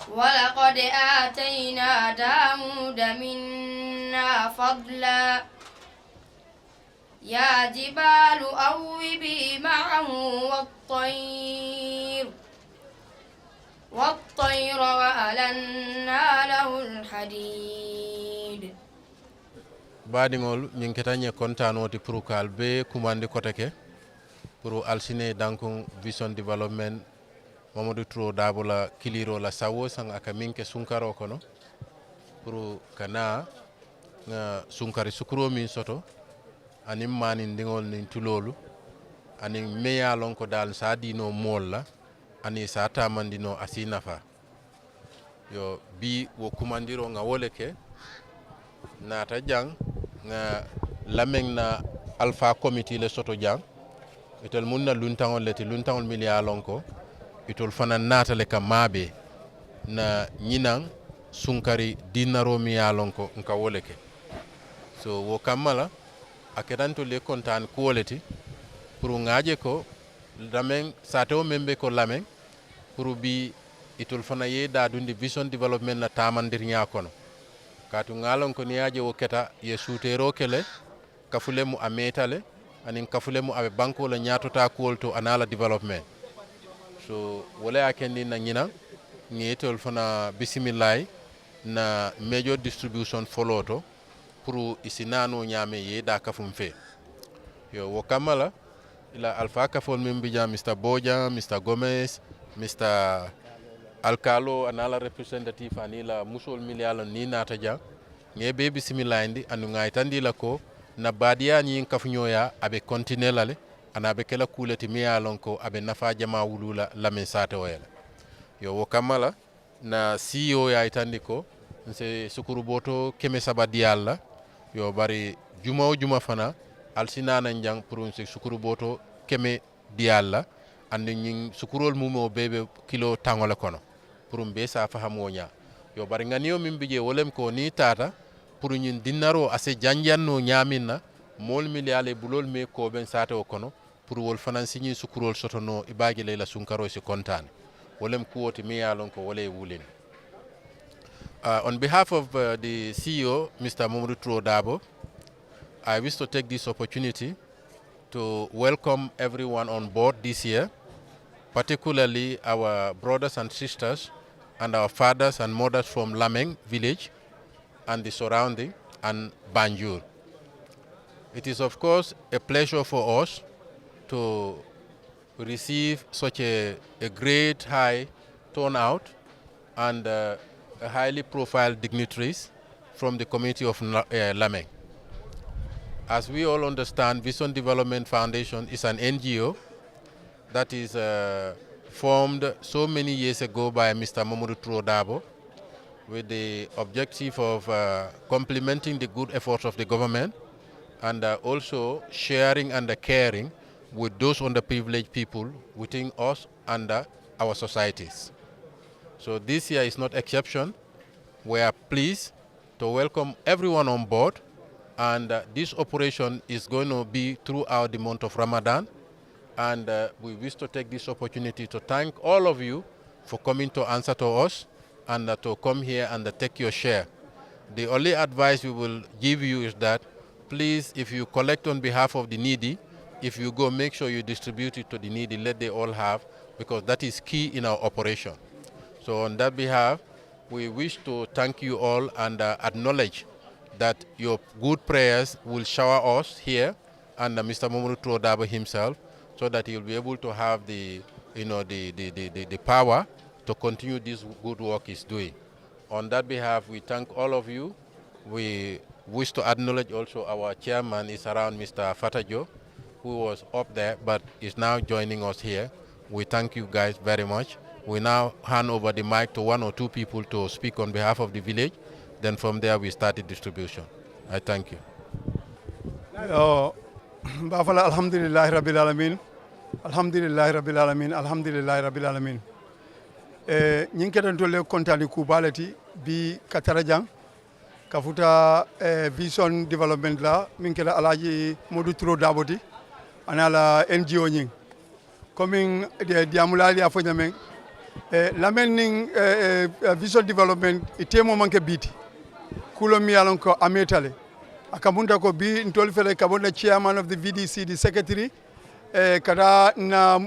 ولقد آتينا داود منا فضلا يا جبال أوبي معه والطير وألنا له الحديد baadiŋol ñiŋ keta ñe kontaanoti pour kaal be kumandi koteke pour alsine dankun vision development Mamadou Touré Dabo la kiliro la sawo sang aka miŋ ke sunkaro kono pour kana nga sunkari sukuro min soto aniŋ maanindiŋol niŋ tulolu aniŋ meya lon ko daal sa dino mool la ani sa tamandino asi nafa yo bi wo kumandiro nga wole ke naata jaŋ nga lameŋ na alpha committee le soto jaŋ itol mun na luntaŋol le ti luntaŋol mil ye lon ko itol fana naata le ka maabe na ñinaŋ sunkari dinnaro mi ye lon ko nka wole ke so wo kamma la a ketantol le kontaan kuwo le ti pour ŋaaje ko lameŋ saatewo meŋ be ko lameŋ pour bi itol fana ye daadundi vision development na taamandiriŋa kono kaatu ŋaalon ko ni ye je wo keta ye suutero kele kafule mu a meeta le aniŋ kafule mu a be banko la ñaatota kuwol to ana la development so wo le ye kendi na ñinaŋ ŋe itol fana bisimillayi na major distribution foloo to pour isi naano ñaame ye daa kafum fee yo wo kamma la ila alpha kafol min bija Mr. Bojan, Mr. Gomez, Mr. Alkalo anala representative anila musol miliala ni nata jang nge be bismillah indi anu ngai tandi la ko na badia ni kafunyoya abe continue lale anabe kala kuleti miyalon ko abe nafa jama wulula lamin sate wayla yo wo kamala na CEO ya itandi ko nse sukuru boto keme sabadi yalla yo bari juma o juma fana alsinana njang pour nse sukuru boto keme diyalla andi ñing sukurol mumo bebe kilo tangola kono pour mbe sa fahamo nya yo bari nganiyo min bije wolem ko ni tata pour ñin dinnaro ase janjanno ñaminna mol miliale bulol me ko ben sata o kono pour wol fanan signi sukurol sotono ibagi lela sunkaro si kontane wolem kuwoti mi yalon ko wole wulin on behalf of the CEO Mr. Mamadou Touré Dabo, I wish to take this opportunity to welcome everyone on board this year, particularly our brothers and sisters and our fathers and mothers from Lameng village and the surrounding and Banjul. It is of course a pleasure for us to receive such a great high turnout and highly profiled dignitaries from the community of Lameng. As we all understand, Vision Development Foundation is an NGO that is formed so many years ago by Mr. Mamadou Touré Dabo with the objective of complementing the good efforts of the government and also sharing and caring with those underprivileged people within us and our societies. So this year is not exception. We are pleased to welcome everyone on board, and this operation is going to be throughout the month of Ramadan. And we wish to take this opportunity to thank all of you for coming to answer to us and to come here and take your share. The only advice we will give you is that please, if you collect on behalf of the needy, if you go, make sure you distribute it to the needy, let they all have, because that is key in our operation. So on that behalf, we wish to thank you all and acknowledge that your good prayers will shower us here and Mr. Mamadou Touré Dabo himself, so that he will be able to have the power to continue this good work he's doing. On that behalf, we thank all of you. We wish to acknowledge also our chairman is around, Mr. Fatajo, who was up there but is now joining us here. We thank you guys very much. We now hand over the mic to one or two people to speak on behalf of the village. Then from there we start the distribution. I thank you. Bafala alhamdulillah rabbil alamin. Alhamdulillah rabbil alamin. Alhamdulillah rabbil alamin. Ñing ketan tolle kontali ku balati bi katarajang kafuta vision development la min kala alaji Modou Touré Dabo di anala NGO ñing. Coming de diamulali afanya men lamen ning vision development itemo manke biti kulo mi yalon ko ametale akabunda ko bi ntol fele kabunda chairman of the VDC the secretary kada na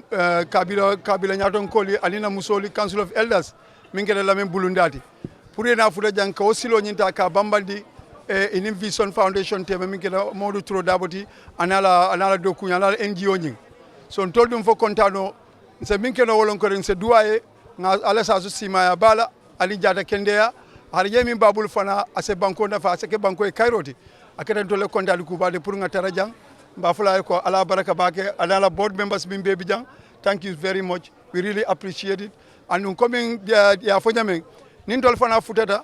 kabila nyaton koli alina musoli council of elders min kede lamen bulundati pour ena fuda jang ka osilo nyinta ka bambandi in vision foundation tema min kede modu tro daboti anala doku anala NGO nyin so ntol dum fo kontano se min kede wolon ko se duwaye nga ala sa sima ya bala ali jata kendeya har yemi babul fana ase banko na fa ase ke banko e kairoti akata to le kontali ku bade pour nga tarajang mba fula ko ala baraka bake ala board members min be bijang thank you very much we really appreciate it and coming ya fonyame nin tol fana futata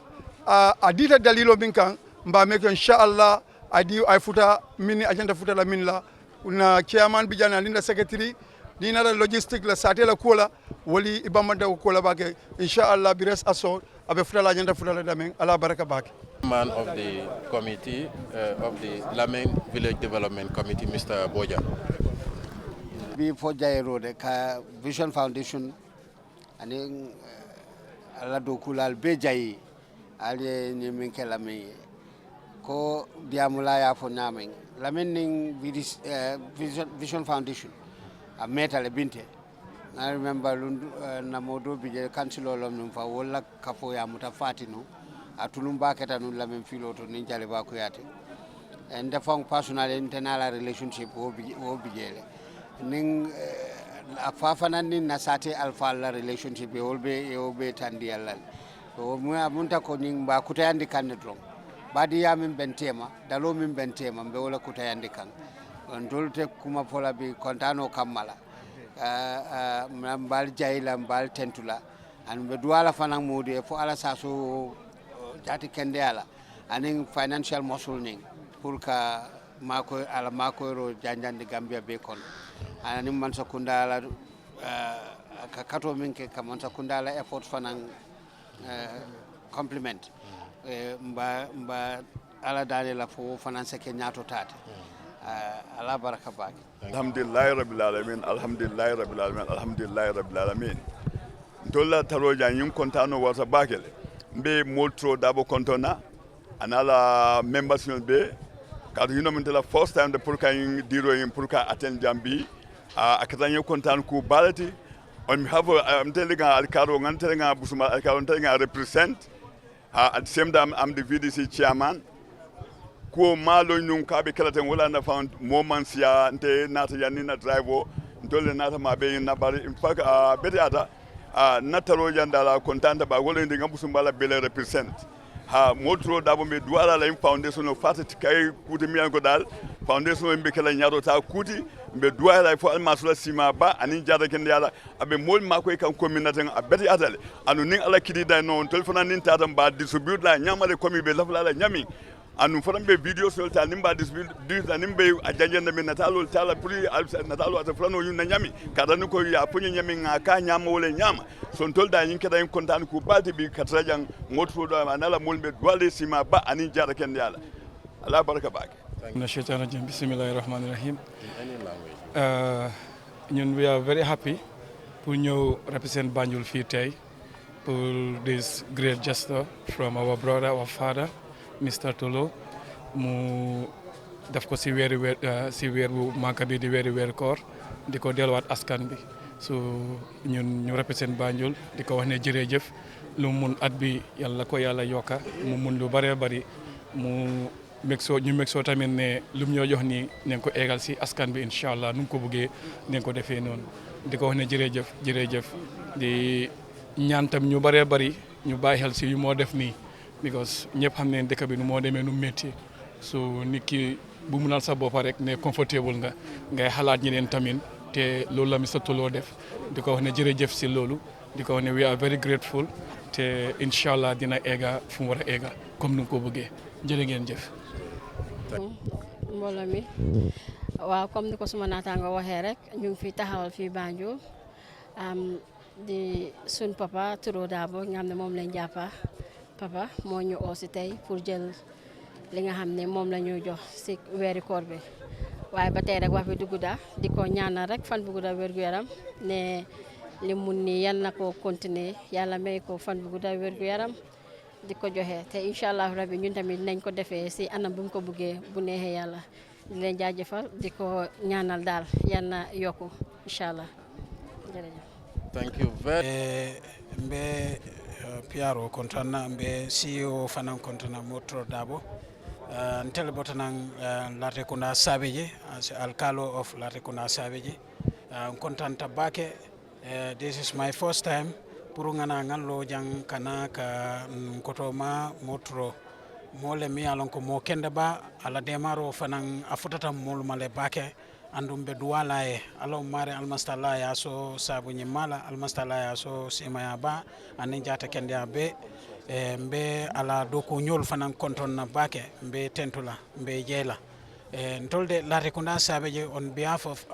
adita dalilo min kan mba make inshallah adi ay futa min agenda futa la min la na chairman bijana linda secretary dina la logistique la satela kola wali ibamanda kola bake inshallah bi res aso abe futa la agenda futa la damen ala baraka bake Man of the committee of the Lameng Village Development Committee, Mr. Boja. Before Jai Road, Vision Foundation, and Alado Kulal Bejai, Ali Niminke Lameng, Ko Diamulaya for Naming, Lamening Vision Foundation, a metal binte. I remember Namodo Bija Council Olum for Wola Kapoya Mutafatino. Atulumba keta nun la même filo to ninjale ba ko yate and the fong personal internal relationship wo bijele ning afafana nin nasate alfa la relationship e wolbe tandi Allah to munta ko ning ba kutayandi kanetron badi ya min bentema dalo min bentema be wala kutayandi kan on dolte kuma fola bi kontano kamala mbal jayla mbal tentula an be duala fanan modi fo ala saso jati kende ala aning financial muscle ning pour ka mako ala mako ro janjande Gambia be kon aning man sakunda ala ka kato minke ka man sakunda ala effort fanan compliment mba ala dale la fo fanan seke nyato tate ala baraka baki alhamdulillah rabbil alamin alhamdulillah rabbil alamin alhamdulillah rabbil alamin dolla taro janyin kontano wasa bakele be moltro dabo kontona anala members be kadu you know the first time the purka diro in purka attend jambi akatanya kontan ku balati on behalf of I'm telling alkaro ngantelenga busuma alkaro ntelenga represent at the same time I'm the VDC chairman ko malo nyum kabe kalaten wala na found moments ya nte nata ya nina driver ndole nata mabe na bari in fact beti ata nataro jandala kontanta ba wala ndi ngabusumbala bele represent ha motro dabo me duala la foundation no fatati kay kuti mi ko dal foundation be kala nyaado ta kuti be duala fo almasula sima ba ani jada ken yala abe mol mako kan communauté abeti atale anu ning ala kidi da non telephone nin tatam ba distribute la nyamale komi be lafla la nyami anu faram be video sol ta nimba distribute nimbe ajajenda me natalo tala pri natalo ata flano yun na nyami kada nuko ya punye nyami ngaka nyama wole nyama son tolda yin kada yin kontan ku balti bi katrajan ngotfo do manala molbe dwale sima ba ani jara ken yala ala baraka bake na shaitan rajim bismillahir rahmanir rahim ñun we are very happy pour ñëw represent Banjul fii tey pour this great gesture from our brother our father Mr. Tolo mu def ko si weer bu manka bi di weeri koor di ko delluwaat askan bi so ñun ñu represent Banjul di ko wax ne jërëjëf lu mun at bi yàlla ko yàlla yokka mu mun lu bëree bëri mu ñu soo tamit ne lu mu ñoo jox nii nañ ko eegal si askan bi incha allah nu mu ko bëggee nañ ko defee noonu di ko wax ne jërëjëf di ñaan tam ñu bëree bëri ñu bàyyi xel si yu moo def nii because ñëpp xam ne dëkk bi nu moo demee nu métti so nit ki bu munal sa bopp rek ne comfortable nga ngay xalaat ñeneen tamit te loolu la Mr. Tolo def di ko wax ne jërëjëf si loolu di ko wax ne we are very grateful te incha allah dina eega fu mu war a eega comme nu ko bëggee jërë ngeen jëf. mbooloo mi waaw comme ni ko suma naataango waxee rek ñu ngi fi taxawal fii Banjul di sun papa Touro Darboe nga xam ne moom lañ jàppa papa moo ñu oo si tey pour jël li nga xam ne moom la ñu jox si weeri koor bi waaye ba tey rek wax bi du gudda di ko ñaanal rek fan bu gudda wér gu yaram ne li mun ni yal na ko continuer yàlla may ko fan bu gudda wér gu yaram di ko joxe te incha allah rabbi ñun tamit nañ ko defee si anam bu mu ko buggee bu neexee yàlla di leen jaajëfal di ko ñaanal daal yal na yokku incha allah jërëjëf. Thank you very mbe Piaro kontana mbe CEO fanan kontana Motro Dabo ntele botanan Latrikunda Sabeje as alcalo of Latrikunda Sabeje kontanta bake this is my first time pour ngana ngallo jang kana ka kotoma Motro mole mi alon ko mo kende ba ala demaro fanan afutata mol male bake andum be duwala e alo mare almastala ya so sabu nyimala almastala ya so simaya ba anin jata kende be mbe ala doku nyol fanan konton na bake mbe tentula mbe jela ntolde Latrikunda Sabeje on behalf of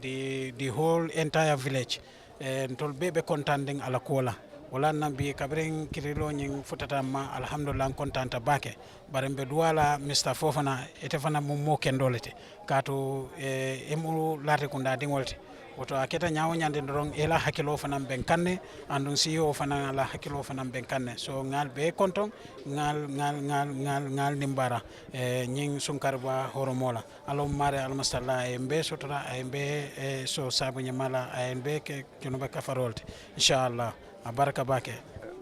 the whole entire village ntol be contanding ala kola wala nambi kabring kirilo nying futata ma alhamdulillah kontanta bake barembe duwala Mr Fofana ete fana mo kendolete kato emu Latrikunda dingolte woto aketa nyaawo nyande ndorong ela hakilo fana ben kanne andun CEO fana la hakilo fana ben kanne so ngal be konton ngal nimbara nying sunkarba horomola alo mare almastalla e mbe sotora e mbe so sabu nyamala e mbe ke jonoba kafarolte inshallah baraka bake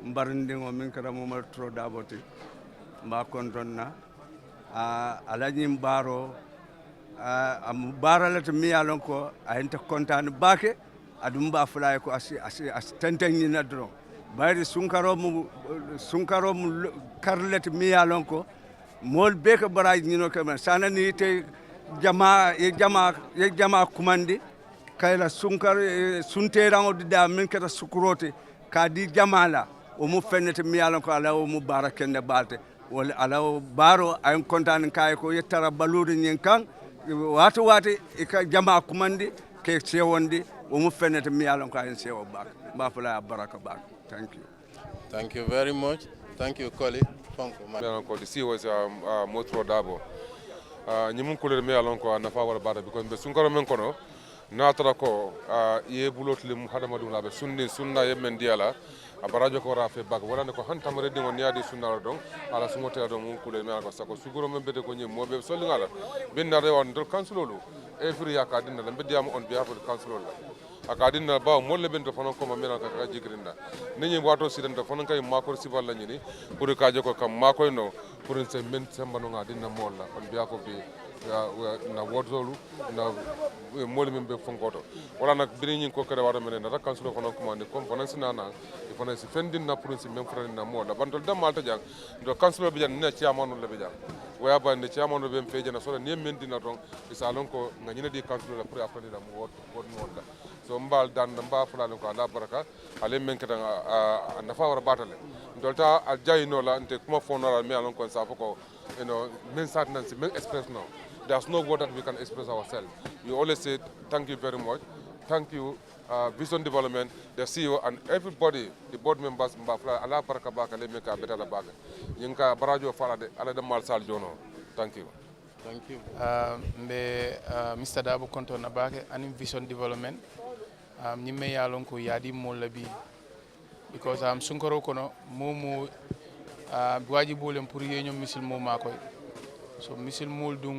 mbarndingo min kara Motro Dabo ti mba kontonna alaji mbaro am baralata mi yalon ko ayenta kontane bake adum ba fulay ko asi tantani na dron bayri sunkaro mu karlet mi yalon ko mol be ko baraj ñino ko sana ni te jama kumandi kayla sunkar sunterango da min kata sukurote ka di jamala o mu fennete mi yalon ko ala o mu barakende balte wala ala baro ay kontane kay ko yettara baluri nyen kan wati ika jama kumandi ke sewondi o mu fennete mi yalon ko ay sewo bak ba fala baraka bak. Thank you very much. Thank you, Koli. The CEO is Motro Dabo. Nyimun kulere me alon ko na fa wala bada because be sunkaro men kono na tara ko ye bulot lim hadamadu labe sunna yemen diala abarajo ko rafe bag wala ne ko hantamare dingo niadi sunna don ala sumote don mun kulere me ko sako suguro men bede ko nyim mobe solli ngala ben na rewan do kansulolu every yakadina lambe diam on behalf of the councilolu akadina ba molle ben to fanon ko mamela ka jigrinda ni wato sidenta fanon kay makor sibal la nyini pour ka joko kam makoy no pour se men sembano ngadina molla on behalf of the na wodolu na molle men be fonkoto wala nak bini ko kare wara men na council fanon commande comme fanon sinana e fanon si fendin na pour se men frane na molla bandol dam malta jang do council be jan ne chairman le be jang waya ba ne chairman be feje na so ne men dina ton isalon ko nganyina di council la pour après da mo wod molla so mbal dan mba fulani ko ala baraka ale men kata nafa wara batale dolta al jayino la nte kuma fonora me alon kon sa ko men sat nan si men express no there's no word that we can express ourselves. We always say thank you very much. Thank you Vision Development, the CEO and everybody, the board members mba fulani ala baraka baka le meka betala baka yinka barajo fala de ala de mal sal jono. Thank you. Thank you. Mr. Dabo konto na bake anim Vision Development ñimme yalon ko yadi mo labi because sunkaro kono momo waji bolem pour yeño misil mo makoy so misil mol dum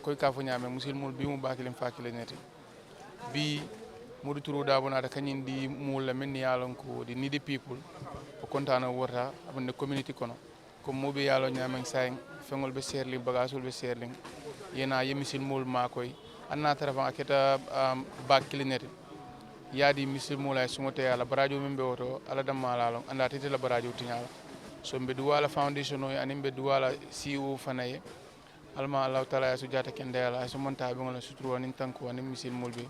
koy ka fo ñame misil mol bi mo bakilim fakile neti bi modu turu Dabo na da kanyin di mo la men yalon ko di needy people ko kontana worta abonde community kono ko mobe yalo ñame say fengol be serli bagasul be serling yena yemisil mol makoy anna tarafa aketa bakile neti yadi misil mola sumote ala barajo membe woto ala damala long anda tete la barajo tinyala so mbe duwala foundation o ani mbe duwala CEO fanaye alma Allah taala su jata kende ala so monta be ngol sutru woni tanko ani misil molbe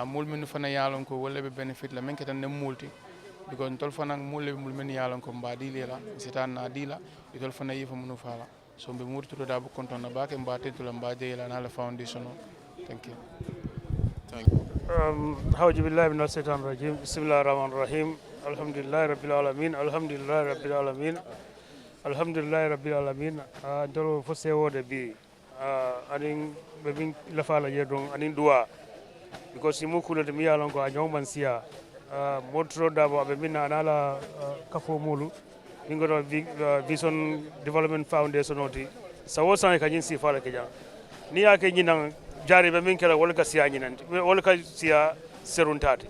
mol men fana yalon ko wolle be benefit la men ketan ne multi because tol fana molle mul men yalon ko mbadi lela sitan na dila tol fana yifa munu fala so mbe murtudo Dabo konton na bake mba tetula mba jeyla na la foundation o. Thank you. Thank you. أعوذ بالله من الشيطان الرجيم بسم الله الرحمن الرحيم الحمد لله رب العالمين الحمد لله رب العالمين الحمد لله رب العالمين دلو فسيو دبي أنين ببين لفعل يدون أنين دوا because simu kulete mi yalon ko a ñongman siya motro dabo aɓe minna anala kafo mulu ɗingoto vision development foundation oti sawo san ka ñin si fala ke jang ni yake ñinan jari ɓe min kela wala ka siya ñinanti wala ka siya seruntate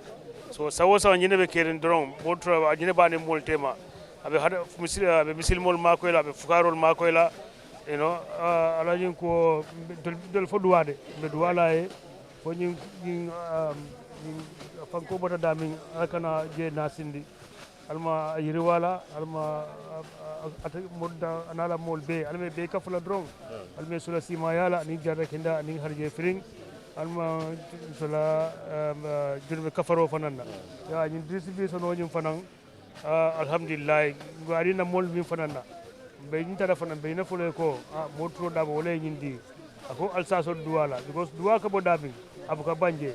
so sawo san ñine ɓe keren doron motro a ñine bane mol tema aɓe hada aɓe misilmol makoyla aɓe fukarol makoyla you know alañin ko del fo duwade ɓe duwala e fo ñin fanko bota damin alkana je nasindi alma yiri wala alma modda anala mol be alme be kafula drong alme sula sima yala ni jarra kenda ni harje firing alma sula jurbe kafaro fananna ya ni distribution wonum fanan alhamdulillah ngari na mol mi fananna be ni tara fanan be na fule ko motro dabo wala nyindi ako alsaso duwala because duwa ka bo damin abuka banje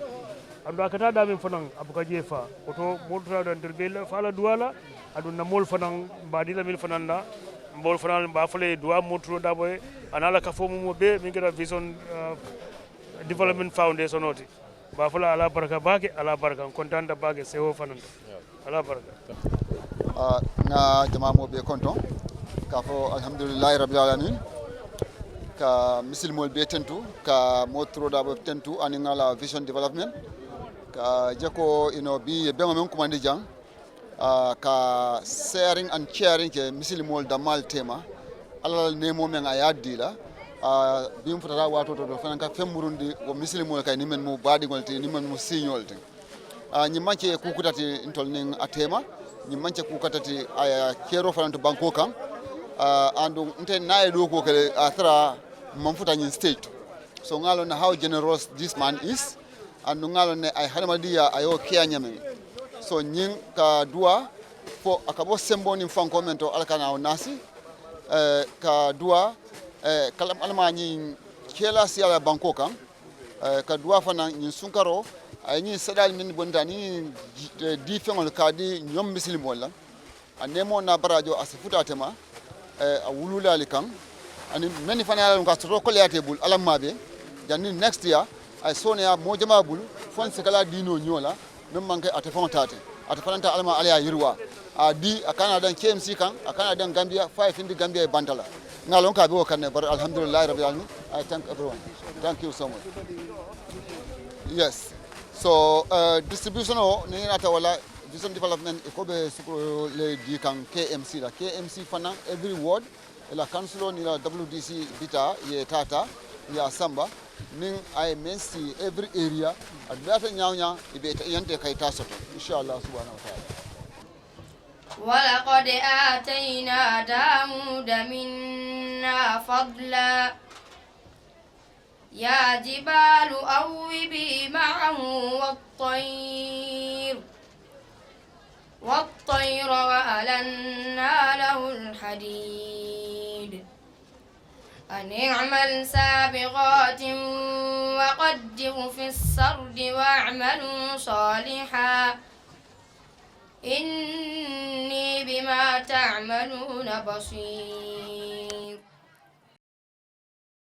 adu akata damin fanan abuka jefa oto motro da derbe fala duwala adu na mol fanan badila mil fananda mbol fanan ba fule duwa motro dabo anala ka fomu mo be mi ngara vision development foundation oti ba fula ala baraka bake ala baraka kontanda bake sewo fanan ala baraka nga jama mo be konton ka fo alhamdulillah rabbil alamin ka misilmol be tentu ka motro da be tentu ani ngala vision development ka jako bi be men kumandi jang ka sharing and sharing ke misilmol da mal tema alal nemo men ayaddi la bim futata wato to fanan ka femmurundi wo misilmol kay nimen mo badigol te nimen mo signol te ñi manke kukutati intol ning atema ñi manke kukatati aya kero fananto banko kan andu nte nae do ko kele athra mamfuta ñin state so ngalo na how generous this man is andu ngalo ne ay hadamadiya ayo kiya nyame so ñing ka dua fo akabo sembo ni fanko mento alkana o nasi ka dua kalam alma ñi kela si ala banko kan ka dua fana ñin sunkaro ay ñi sadal min bonda ni di fengol ka di ñom muslimol la anemo na barajo asifuta tema a wululali kan ani meni fana ala nga soro ko leate bul alam mabe janni next year ay sonia mo jama bul fon se kala dino nyola mem manke ate fontate ate fananta alma ala yirwa a di akana dan KMC kan akana dan Gambia 5 indi Gambia e bantala ngalon ka be o kan bar alhamdulillah rabbil alamin I thank everyone thank you so much yes so distribution o ni ata wala vision development e ko be sukro le di kan KMC la KMC fana every ward la council ni la WDC bita ye tata ya samba ning ay mensi every area adata nyawnya ibe yante kay tasoto inshallah subhanahu wa ta'ala ولقد آتينا داود منا فضلا يا جبال أوبي معه والطير وألنا له الحديد أن اعمل سابغات وقدر في السرد واعملوا صالحا إني بما تعملون بصير